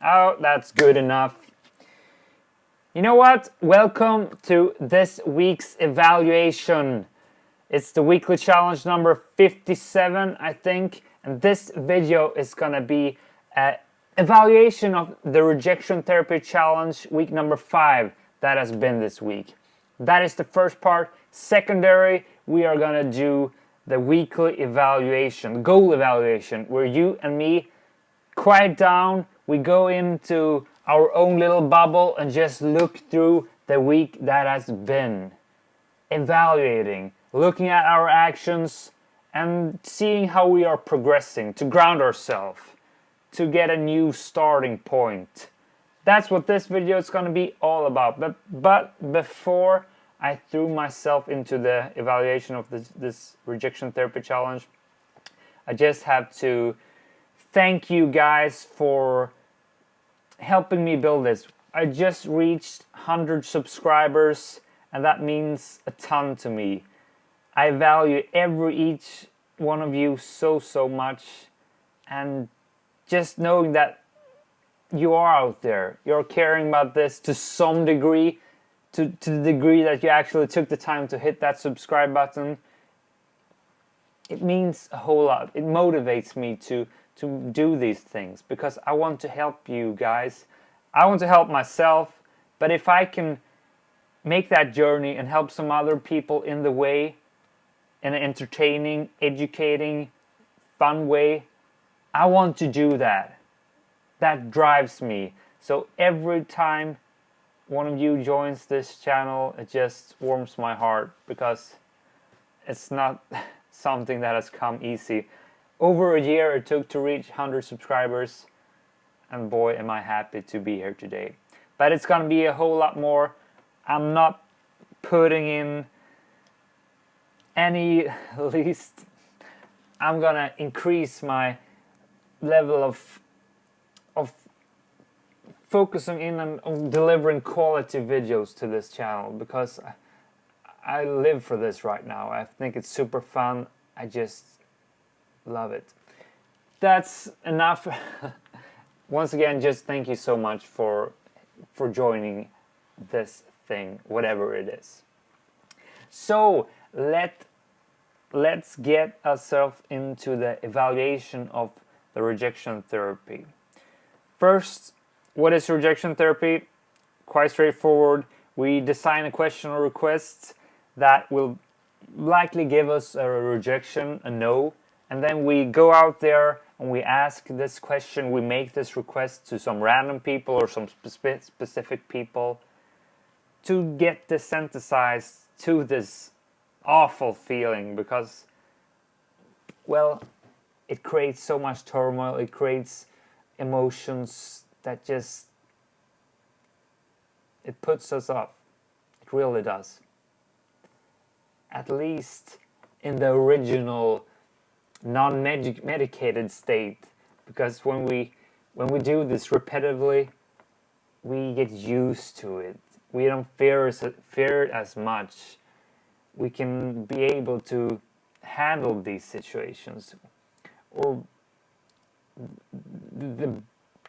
Oh, that's good enough. You know what? Welcome to this week's evaluation. It's the weekly challenge number 57, I think. And this video is gonna be an evaluation of the Rejection Therapy Challenge week number 5 that has been this week. That is the first part. Secondary, we are gonna do the weekly evaluation, goal evaluation, where you and me quiet down, we go into our own little bubble and just look through the week that has been. Evaluating, looking at our actions and seeing how we are progressing, to ground ourselves, to get a new starting point. That's what this video is going to be all about. But before I threw myself into the evaluation of this Rejection Therapy Challenge, I just have to thank you guys for helping me build this. I just reached 100 subscribers and that means a ton to me. I value each one of you so much, and just knowing that you are out there, you're caring about this to some degree, to the degree that you actually took the time to hit that subscribe button, it means a whole lot. It motivates me to do these things because I want to help you guys. I want to help myself, but if I can make that journey and help some other people in the way, in an entertaining, educating, fun way, I want to do that. That drives me. So every time one of you joins this channel, it just warms my heart because it's not something that has come easy. Over a year it took to reach 100 subscribers, and boy am I happy to be here today. But it's gonna be a whole lot more. I'm not putting in any least. I'm gonna increase my level of focusing in on delivering quality videos to this channel because I live for this right now. I think it's super fun. I just love it. That's enough. Once again, just thank you so much for joining this thing, whatever it is. So let's get ourselves into the evaluation of the rejection therapy. First, what is rejection therapy? Quite straightforward. We design a question or request that will likely give us a rejection, a no, and then we go out there and we ask this question, we make this request to some random people or some specific people to get desensitized to this awful feeling because, well, it creates so much turmoil, it creates emotions that just, it puts us off. It really does. At least in the original non-medicated state, because when we do this repetitively, we get used to it. We don't fear it as much. We can be able to handle these situations. Or the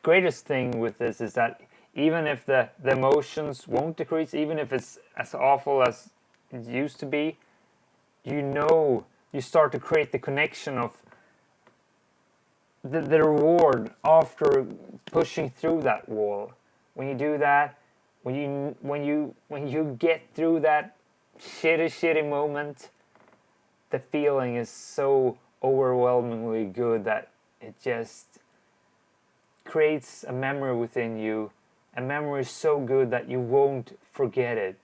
greatest thing with this is that even if the emotions won't decrease, even if it's as awful as it used to be, you start to create the connection of the reward after pushing through that wall. When you do that, when you get through that shitty moment, the feeling is so overwhelmingly good that it just creates a memory within you. A memory so good that you won't forget it.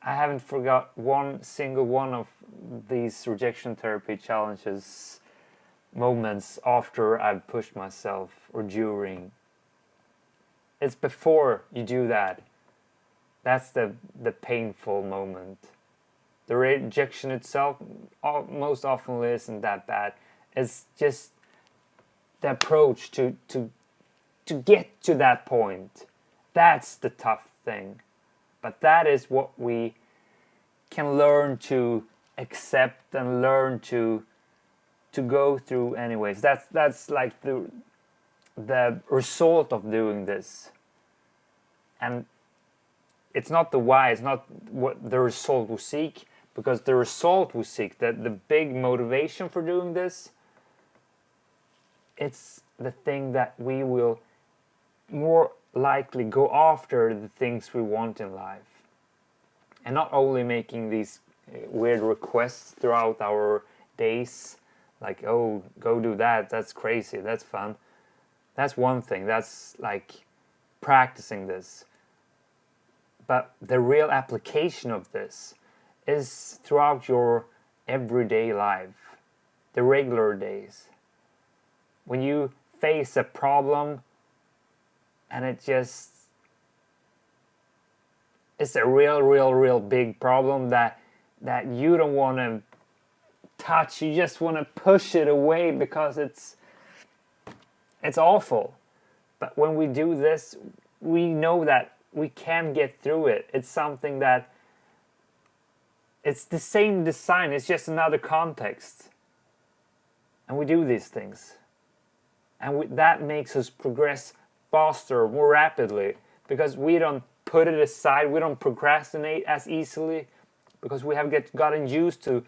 I haven't forgot one single one of these rejection therapy challenges moments after I've pushed myself or during. It's before you do that. That's the painful moment. The rejection itself most often isn't that bad. It's just the approach to get to that point. That's the tough thing. But that is what we can learn to accept and learn to go through anyways. That's like the result of doing this. And it's not the why, it's not what the result we seek, because the result we seek, the big motivation for doing this, it's the thing that we will more likely go after the things we want in life. And not only making these weird requests throughout our days, like, oh, go do that, that's crazy, that's fun. That's one thing, that's like practicing this. But the real application of this is throughout your everyday life, the regular days. When you face a problem and it's a real big problem that you don't want to touch, you just want to push it away because it's awful. But when we do this, we know that we can get through it. It's something that, it's the same design, it's just another context. And we do these things. And that makes us progress faster, more rapidly, because we don't put it aside, we don't procrastinate as easily, because we have gotten used to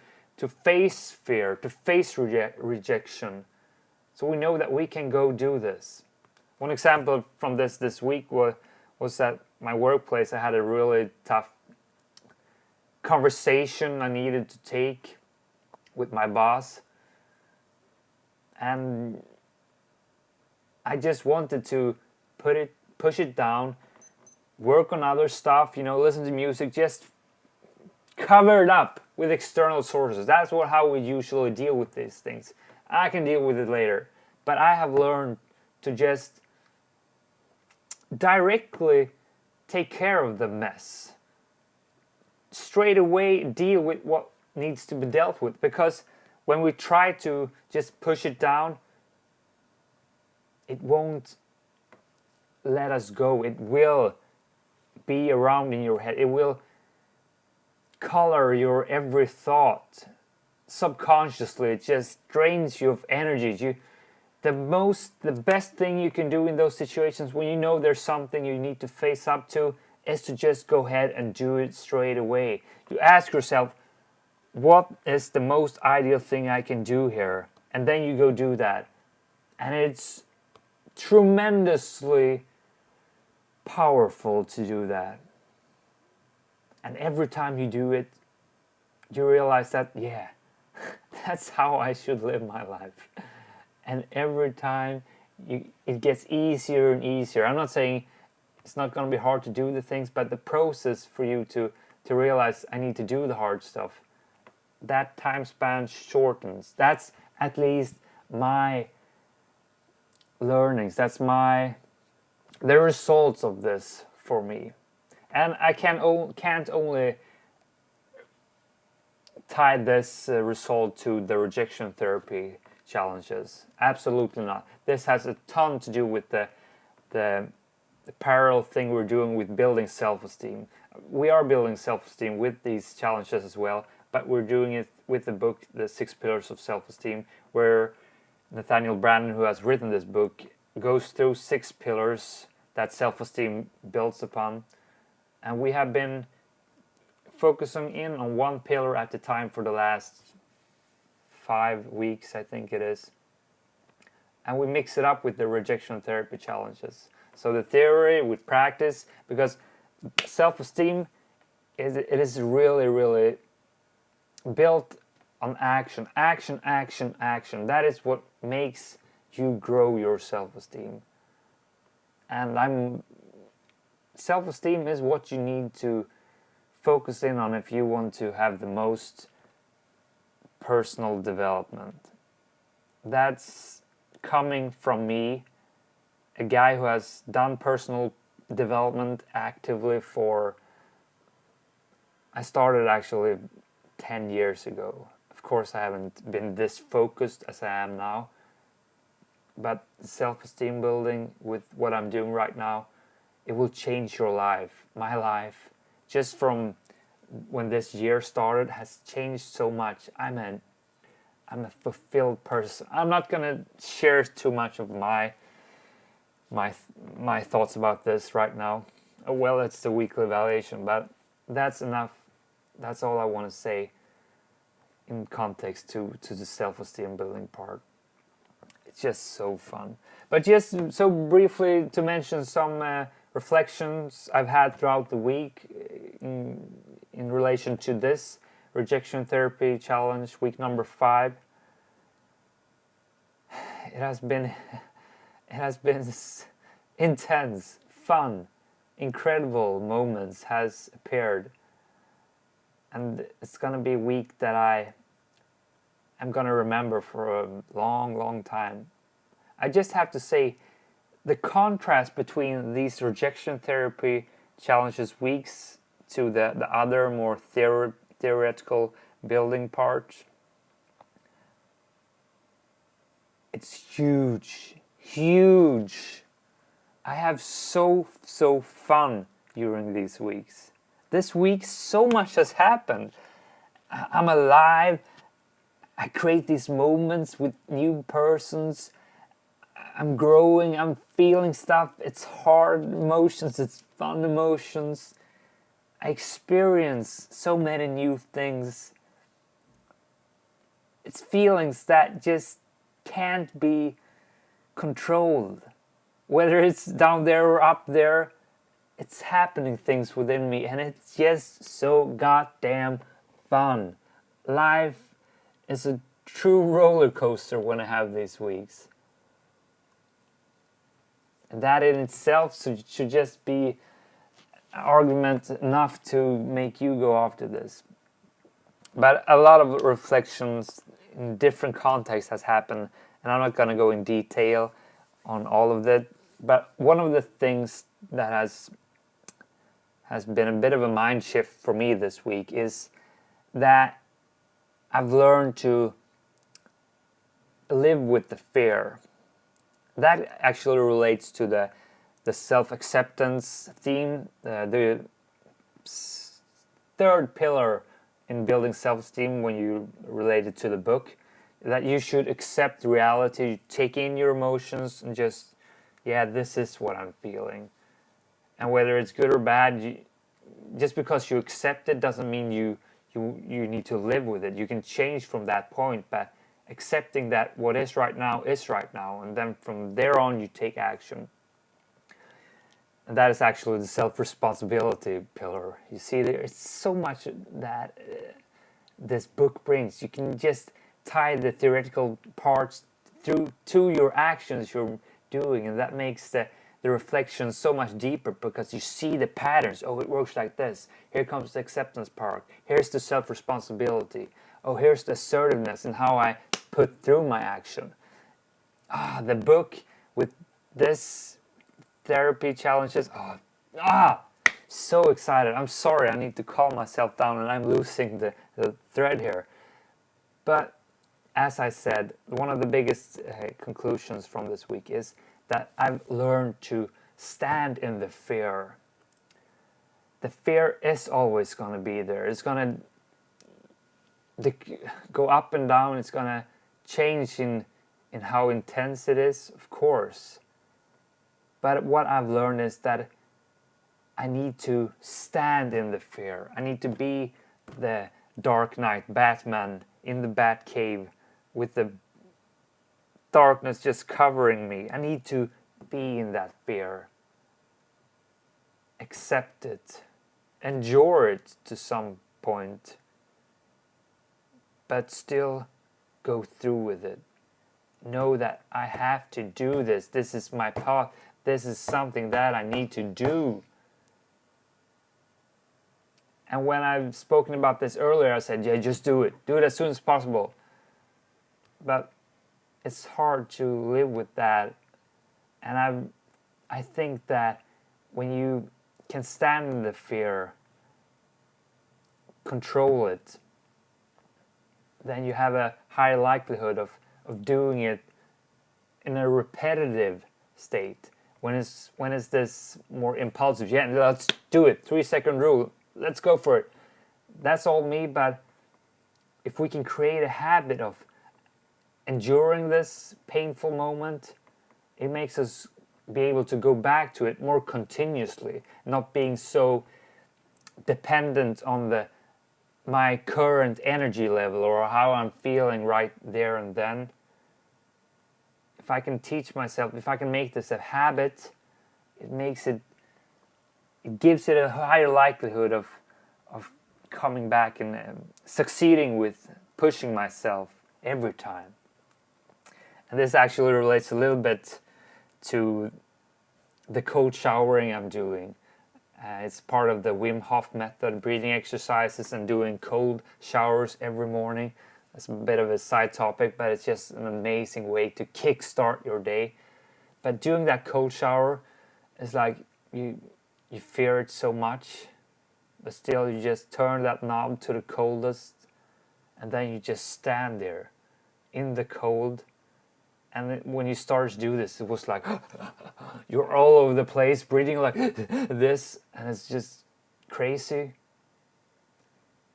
face fear, to face rejection. So we know that we can go do this. One example from this week was at my workplace. I had a really tough conversation I needed to take with my boss. And I just wanted to push it down, work on other stuff, listen to music, just cover it up with external sources. That's how we usually deal with these things. I can deal with it later. But I have learned to just directly take care of the mess. Straight away deal with what needs to be dealt with. Because when we try to just push it down, it won't let us go. It will be around in your head. It will color your every thought. Subconsciously, it just drains you of energy. The best thing you can do in those situations, when you know there's something you need to face up to, is to just go ahead and do it straight away. You ask yourself, what is the most ideal thing I can do here? And then you go do that. And it's tremendously powerful to do that. And every time you do it, you realize that, yeah, that's how I should live my life. And every time it gets easier and easier. I'm not saying it's not going to be hard to do the things, but the process for you to realize I need to do the hard stuff, that time span shortens. That's at least my learnings. That's the results of this for me. And I can't only tie this result to the rejection therapy challenges. Absolutely not. This has a ton to do with the parallel thing we're doing with building self-esteem. We are building self-esteem with these challenges as well, but we're doing it with the book, The 6 Pillars of Self-Esteem, where Nathaniel Branden, who has written this book, goes through 6 pillars that self-esteem builds upon. And we have been focusing in on one pillar at a time for the last 5 weeks, I think it is. And we mix it up with the rejection therapy challenges. So the theory with practice, because self-esteem is really built on action. Action. That is what makes you grow your self-esteem. And self-esteem is what you need to focus in on if you want to have the most personal development. That's coming from me, a guy who has done personal development actively I started actually 10 years ago. Of course, I haven't been this focused as I am now, but self-esteem building with what I'm doing right now, it will change your life. My life, just from when this year started, has changed so much. I'm a fulfilled person. I'm not gonna share too much of my my thoughts about this right now. Well, it's the weekly evaluation, but that's enough. That's all I want to say in context to the self-esteem building part. It's just so fun. But just so briefly to mention some reflections I've had throughout the week in relation to this Rejection Therapy Challenge, week number 5. It has been intense, fun, incredible moments has appeared, and it's gonna be a week that I'm gonna remember for a long time. I just have to say, the contrast between these Rejection Therapy Challenges weeks to the other more theoretical building part, it's huge. I have so fun during these weeks. This week so much has happened. I'm alive. I create these moments with new persons. I'm growing, I'm feeling stuff. It's hard emotions, it's fun emotions. I experience so many new things. It's feelings that just can't be controlled. Whether it's down there or up there, it's happening things within me, and it's just so goddamn fun. Life is a true roller coaster when I have these weeks. And that in itself should just be an argument enough to make you go after this. But a lot of reflections in different contexts has happened, and I'm not going to go in detail on all of that. But one of the things that has been a bit of a mind shift for me this week is that I've learned to live with the fear. That actually relates to the self-acceptance theme, the third pillar in building self-esteem when you relate it to the book, that you should accept reality, take in your emotions, and just, yeah, this is what I'm feeling. And whether it's good or bad, just because you accept it doesn't mean you need to live with it. You can change from that point, but accepting that what is right now, and then from there on you take action. And that is actually the self-responsibility pillar. You see, there's so much that this book brings. You can just tie the theoretical parts to your actions you're doing, and that makes the reflection so much deeper, because you see the patterns. Oh, it works like this. Here comes the acceptance part. Here's the self-responsibility. Oh, here's the assertiveness and how I put through my action. The book with this therapy challenges. So excited. I'm sorry, I need to calm myself down and I'm losing the thread here. But as I said, one of the biggest conclusions from this week is that I've learned to stand in the fear. The fear is always going to be there. It's going to go up and down. It's going to change in how intense it is, of course. But what I've learned is that I need to stand in the fear. I need to be the Dark Knight Batman in the Batcave with the darkness just covering me. I need to be in that fear. Accept it. Endure it to some point. But still go through with it. Know that I have to do this. This is my path. This is something that I need to do. And when I've spoken about this earlier, I said, yeah, just do it. Do it as soon as possible. But it's hard to live with that. And I think that when you can stand in the fear, control it, then you have a higher likelihood of doing it in a repetitive state. When it's this more impulsive, yeah, let's do it, 3-second rule, let's go for it. That's all me, but if we can create a habit of enduring this painful moment, it makes us be able to go back to it more continuously, not being so dependent on my current energy level or how I'm feeling right there and then. If I can teach myself, if I can make this a habit, it gives it a higher likelihood of coming back and succeeding with pushing myself every time. And this actually relates a little bit to the cold showering I'm doing. It's part of the Wim Hof method, breathing exercises and doing cold showers every morning. It's a bit of a side topic, but it's just an amazing way to kickstart your day. But doing that cold shower is like you fear it so much, but still you just turn that knob to the coldest, and then you just stand there in the cold. And when you start to do this, it was like you're all over the place, breathing like this, and it's just crazy.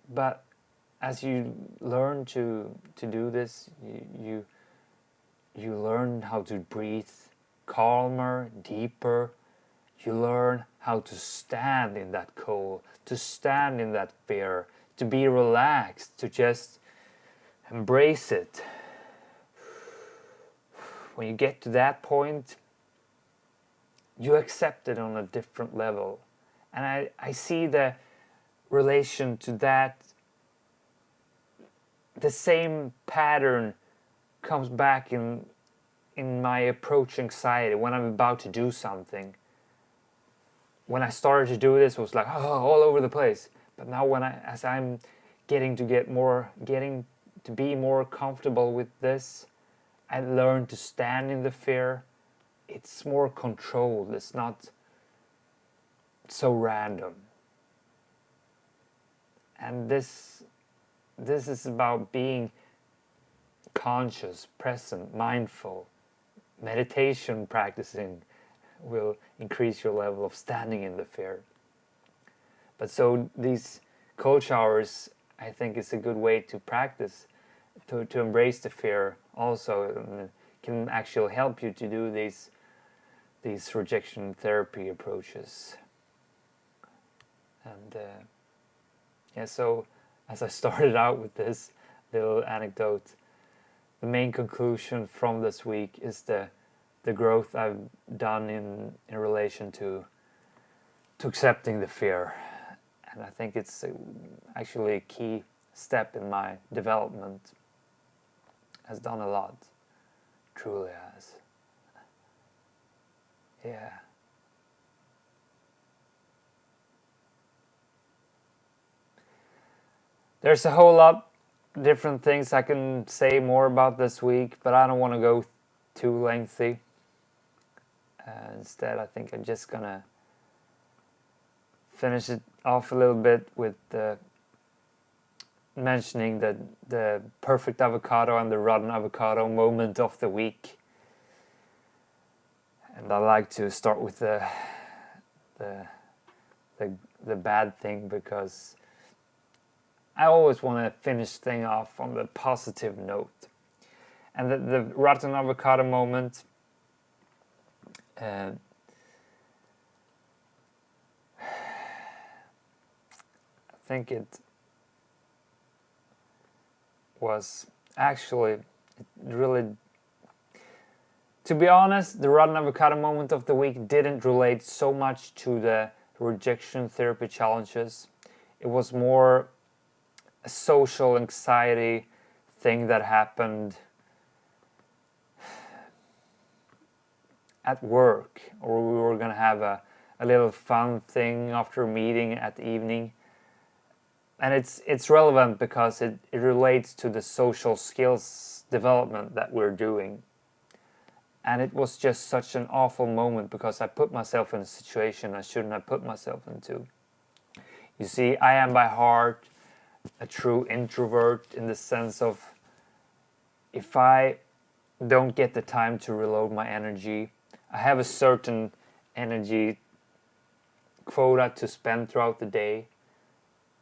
But as you learn to do this, you learn how to breathe calmer, deeper. You learn how to stand in that cold, to stand in that fear, to be relaxed, to just embrace it. When you get to that point, you accept it on a different level. And I see the relation to that. The same pattern comes back in my approach anxiety when I'm about to do something. When I started to do this, it was like all over the place. But now as I'm getting to be more comfortable with this, I learned to stand in the fear. It's more controlled. It's not so random. And this is about being conscious, present, mindful. Meditation practicing will increase your level of standing in the fear. But so these cold showers, I think, is a good way to practice, to embrace the fear also, and can actually help you to do these rejection therapy approaches. And so as I started out with this little anecdote, the main conclusion from this week is the growth I've done in relation to accepting the fear. And I think it's actually a key step in my development. Has done a lot. Truly has. Yeah. There's a whole lot different things I can say more about this week, but I don't want to go too lengthy. Instead, I think I'm just gonna finish it off a little bit with mentioning the perfect avocado and the rotten avocado moment of the week. And I like to start with the bad thing, because I always want to finish things off on the positive note. And the rotten avocado moment, I think it was actually really, to be honest, the rotten avocado moment of the week didn't relate so much to the rejection therapy challenges. It was more a social anxiety thing that happened at work, or we were gonna have a little fun thing after a meeting at the evening. And it's relevant because it relates to the social skills development that we're doing. And it was just such an awful moment because I put myself in a situation I shouldn't have put myself into. You see, I am by heart a true introvert, in the sense of, if I don't get the time to reload my energy, I have a certain energy quota to spend throughout the day.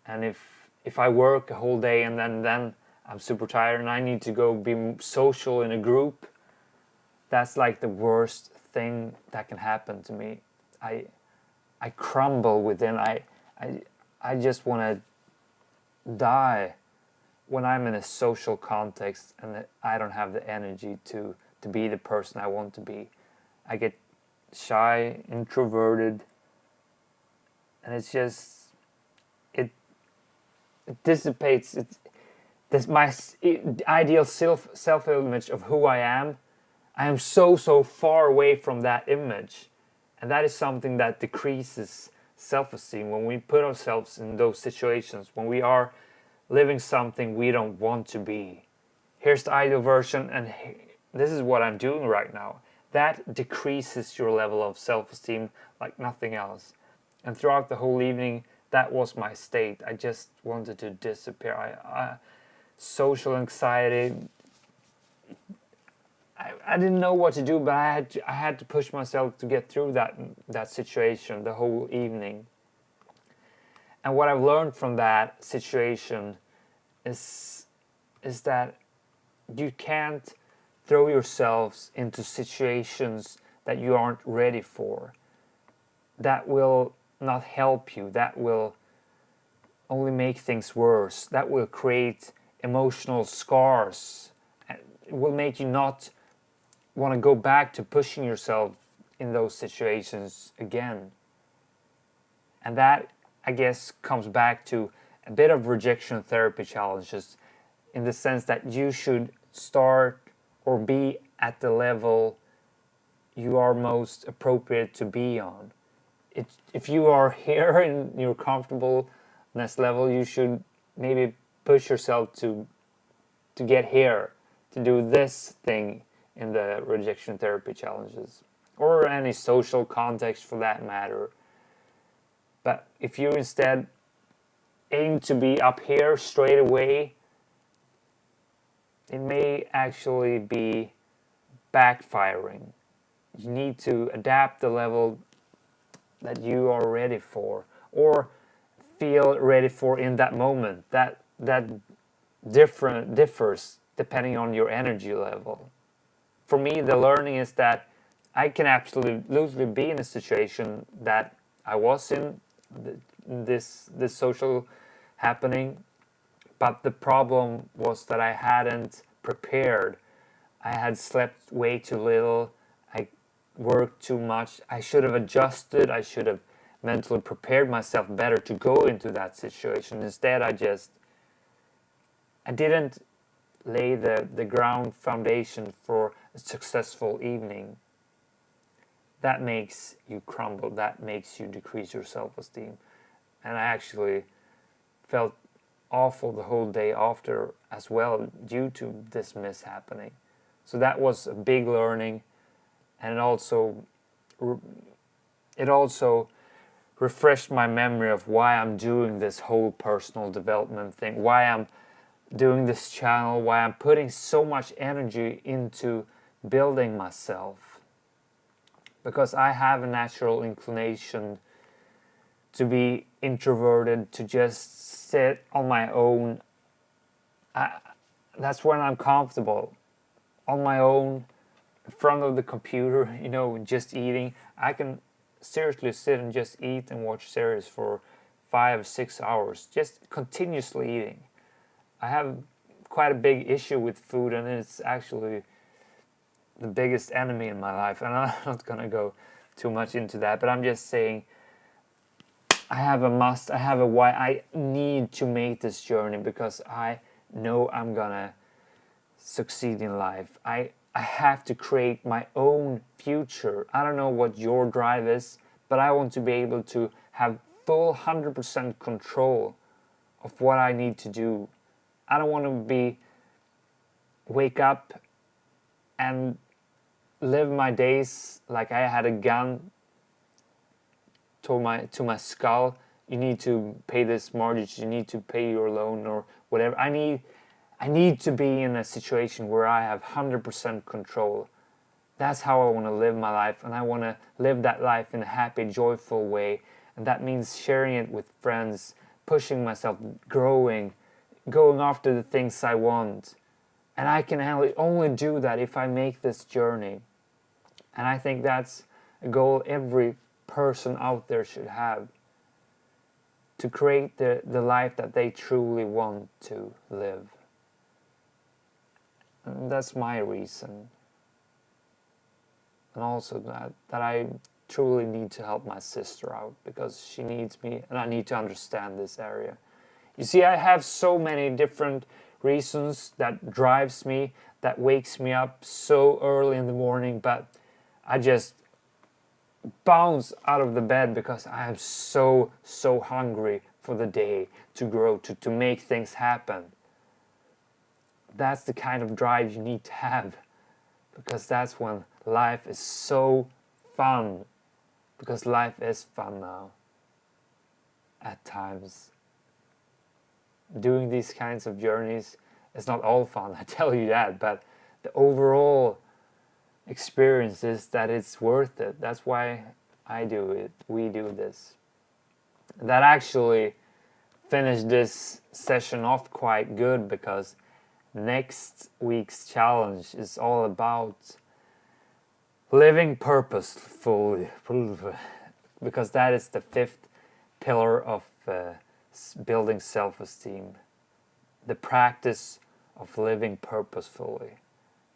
And if I work a whole day and then I'm super tired and I need to go be social in a group, that's like the worst thing that can happen to me. I crumble within. I just want to die when I'm in a social context and I don't have the energy to be the person I want to be. I get shy, introverted, and it's just it dissipates. This my ideal self image of who I am. I am so far away from that image, and that is something that decreases self-esteem when we put ourselves in those situations, when we are living something we don't want to be. Here's the ideal version, and this is what I'm doing right now. That decreases your level of self-esteem like nothing else. And throughout the whole evening, that was my state. I just wanted to disappear. Social anxiety. I didn't know what to do, but I had to push myself to get through that situation the whole evening. And what I've learned from that situation is that you can't throw yourselves into situations that you aren't ready for. That will not help you. That will only make things worse. That will create emotional scars. It will make you not want to go back to pushing yourself in those situations again. And that, I guess, comes back to a bit of rejection therapy challenges, in the sense that you should start or be at the level you are most appropriate to be on. If you are here in your comfortableness level, you should maybe push yourself to get here, to do this thing in the rejection therapy challenges, or any social context for that matter. But if you instead aim to be up here straight away, it may actually be backfiring. You need to adapt the level that you are ready for, or feel ready for in that moment. That differs depending on your energy level. For me, the learning is that I can absolutely be in a situation that I was in, this social happening, but the problem was that I hadn't prepared. I had slept way too little. I worked too much. I should have adjusted. I should have mentally prepared myself better to go into that situation. Instead, I didn't lay the ground foundation for a successful evening. That makes you crumble. That makes you decrease your self-esteem. And I actually felt awful the whole day after as well, due to this mishappening. So that was a big learning, and it also refreshed my memory of why I'm doing this whole personal development thing, why I'm doing this channel, why I'm putting so much energy into building myself. Because I have a natural inclination to be introverted, to just sit on my own. That's when I'm comfortable. On my own, in front of the computer, just eating. I can seriously sit and just eat and watch series for 5 or 6 hours, just continuously eating. I have quite a big issue with food, and it's actually the biggest enemy in my life. And I'm not going to go too much into that, but I'm just saying I have a why. I need to make this journey because I know I'm going to succeed in life. I have to create my own future. I don't know what your drive is, but I want to be able to have full 100% control of what I need to do. I don't want to wake up and live my days like I had a gun to my skull. You need to pay this mortgage, you need to pay your loan or whatever. I need to be in a situation where I have 100% control. That's how I want to live my life, and I want to live that life in a happy, joyful way. And that means sharing it with friends, pushing myself, growing, going after the things I want. And I can only do that if I make this journey. And I think that's a goal every person out there should have, to create the life that they truly want to live. And that's my reason. And also that I truly need to help my sister out, because she needs me and I need to understand this area. You see, I have so many different reasons that drives me, that wakes me up so early in the morning, but I just bounce out of the bed because I am so hungry for the day to grow, to make things happen. That's the kind of drive you need to have, because that's when life is so fun. Because life is fun now. At times. Doing these kinds of journeys is not all fun, I tell you that, but the overall experience is that it's worth it. That's why I do it. We do this. That actually finished this session off quite good, because next week's challenge is all about living purposefully, because that is the 5th pillar of building self-esteem. The practice of living purposefully.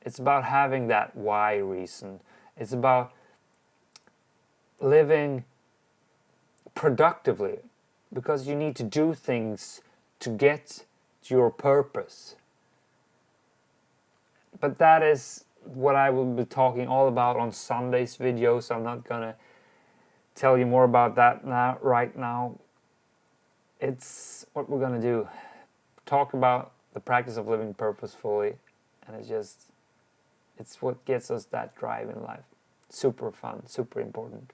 It's about having that why reason. It's about living productively, because you need to do things to get to your purpose. But that is what I will be talking all about on Sunday's video, so I'm not gonna tell you more about that right now. It's what we're gonna do. Talk about the practice of living purposefully, and it's what gets us that drive in life. Super fun, super important.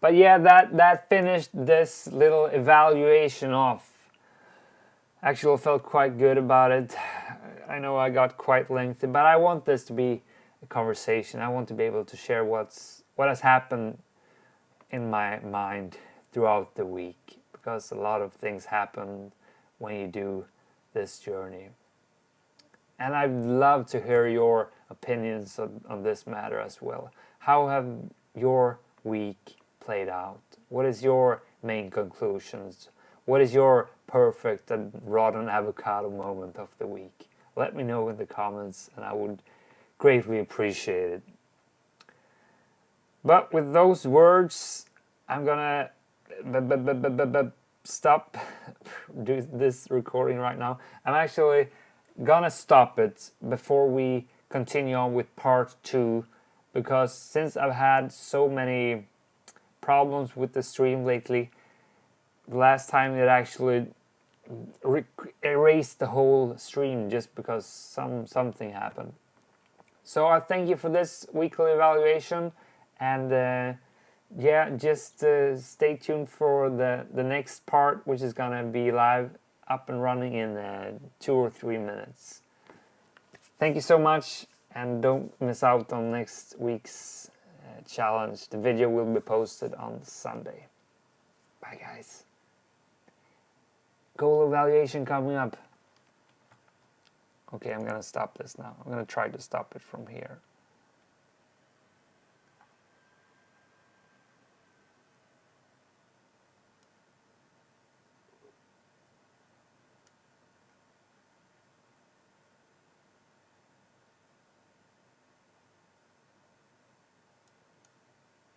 But yeah, that finished this little evaluation off. Actually felt quite good about it. I know I got quite lengthy, but I want this to be a conversation. I want to be able to share what has happened in my mind throughout the week, because a lot of things happen when you do this journey. And I'd love to hear your opinions on this matter as well. How have your week played out? What is your main conclusions? What is your perfect and rotten avocado moment of the week? Let me know in the comments, and I would greatly appreciate it. But with those words, I'm gonna stop do this recording right now. I'm actually gonna stop it before we continue on with part 2, because since I've had so many problems with the stream lately, the last time it actually erased the whole stream just because something happened. So I thank you for this weekly evaluation, and yeah, just stay tuned for the next part, which is gonna be live, up and running in 2 or 3 minutes. Thank you so much, and don't miss out on next week's challenge. The video will be posted on Sunday. Bye guys. Goal evaluation coming up. Okay, I'm gonna stop this now. I'm gonna try to stop it from here.